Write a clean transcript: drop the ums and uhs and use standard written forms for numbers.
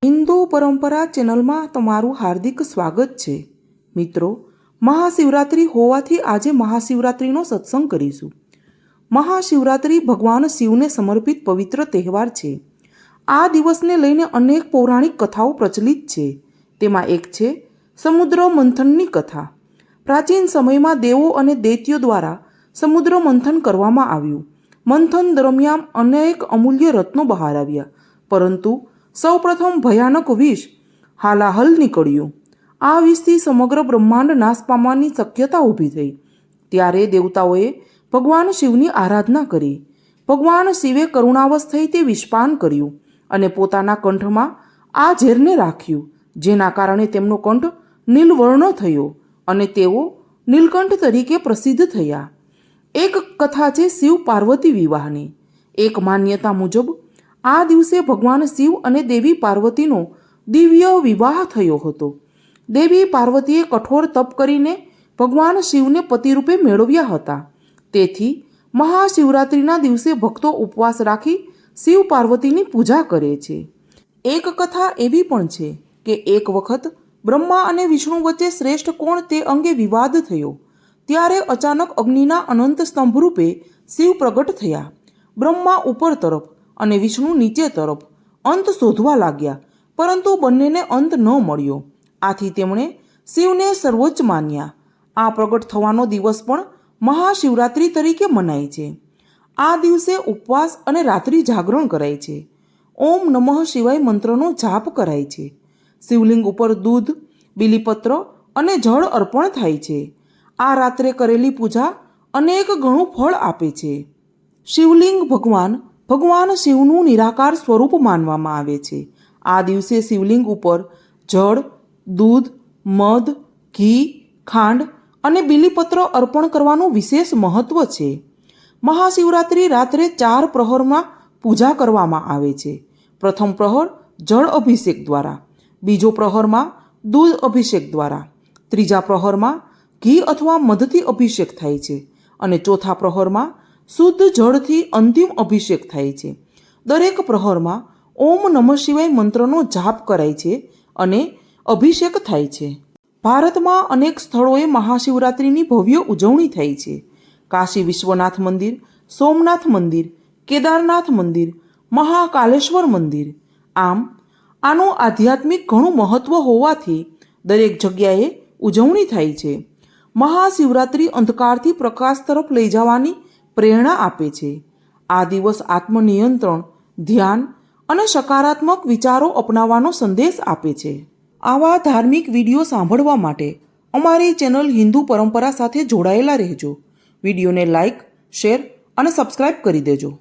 हिंदू परंपरा चेनल में तमारू हार्दिक स्वागत है। मित्रों, महाशिवरात्रि होवाथी आजे महाशिवरात्रिनो सत्संग करीशुं। महाशिवरात्रि भगवान शिवने समर्पित पवित्र तहेवार है। आ दिवसने लईने अनेक पौराणिक कथाओं प्रचलित है। तेमां एक है समुद्र मंथननी कथा। प्राचीन समय में देवों अने दैत्यो द्वारा समुद्र मंथन करवामां आव्युं। मंथन दरमियान अनेक अमूल्य रत्नों बहार आव्या, परंतु सौप्रथम भयानक विष हालाहल निकळ्युं। आ विषथी समग्र ब्रह्मांड नाश पामवानी शक्यता ऊभी थई। त्यारे देवताओए भगवान शिवनी आराधना करी। भगवान शिवे करुणावश थई ते विषपान कर्युं अने पोताना कंठमां आ झेरने राख्युं, जेना कारणे तेमनो कंठ नीलवर्ण थयो अने तेओ नीलकंठ तरीके प्रसिद्ध थया। एक कथा छे शिव पार्वती विवाहनी। एक मान्यता मुजब आ दिवसे भगवान शिव अने देवी पार्वतीनो दिव्य विवाह थयो हतो। देवी पार्वतीए कठोर तप करीने भगवान शिवने पतिरूपे मेळव्या हता। तेथी महाशिवरात्रिना दिवसे भक्तो उपवास राखी शिव पार्वतीनी पूजा करे छे। एक कथा एवी पण छे के एक वखत ब्रह्मा अने विष्णु वच्चे श्रेष्ठ कोण ते अंगे विवाद थयो। त्यारे अचानक अग्निना अनंत स्तंभ रूपे शिव प्रगट थया। ब्रह्मा ऊपर तरफ अने विष्णु नीचे तरफ अंत शोधवा लाग्या, परंतु बंनेने अंत न मळ्यो। आथी तेमणे शिवने सर्वोच्च मान्या। आ प्रगट थवानो दिवस पण महाशिवरात्रि तरीके मनाय छे। आ दिवसे उपवास अने रात्रि जागरण कराय छे। ओम नमः शिवाय मंत्रनो जाप कराय छे। शिवलिंग उपर दूध, बीलीपत्र अने जळ अर्पण थाय छे। आ रात्रे करेली पूजा अनेक गणुं फळ आपे छे। शिवलिंग भगवान शिवનું નિરાકાર સ્વરૂપ માનવામાં આવે છે। આ દિવસે શિવલિંગ ઉપર જળ, દૂધ, મધ, ઘી, ખાંડ અને બીલીપત્ર અર્પણ કરવાનું વિશેષ મહત્વ છે। મહાશિવરાત્રિ રાત્રે 4 પ્રહરમાં પૂજા કરવામાં આવે છે। પ્રથમ પ્રહર જળ અભિષેક દ્વારા, બીજો પ્રહરમાં દૂધ અભિષેક દ્વારા, ત્રીજા પ્રહરમાં ઘી અથવા મધથી અભિષેક થાય છે અને ચોથા પ્રહરમાં શુદ્ધ જળથી અંતિમ અભિષેક થાય છે। દરેક પ્રહરમાં ઓમ નમઃ શિવાય મંત્રનો જાપ કરાય છે અને અભિષેક થાય છે। ભારતમાં અનેક સ્થળોએ મહાશિવરાત્રિની ભવ્ય ઉજવણી થઈ છે। કાશી વિશ્વનાથ મંદિર, સોમનાથ મંદિર, કેદારનાથ મંદિર, મહાકાલેશ્વર મંદિર। આમ આનું આધ્યાત્મિક ઘણું મહત્વ હોવાથી દરેક જગ્યાએ ઉજવણી થાય છે। મહાશિવરાત્રિ અંધકારથી પ્રકાશ તરફ લઈ જવાની પ્રેરણા આપે છે। આ દિવસ આત્મનિયંત્રણ, ધ્યાન અને સકારાત્મક વિચારો અપનાવવાનો સંદેશ આપે છે। આવા ધાર્મિક વિડીયો સાંભળવા માટે અમારી ચેનલ હિન્દુ પરંપરા સાથે જોડાયેલા રહેજો। વિડીયોને લાઇક, શેર અને સબસ્ક્રાઇબ કરી દેજો।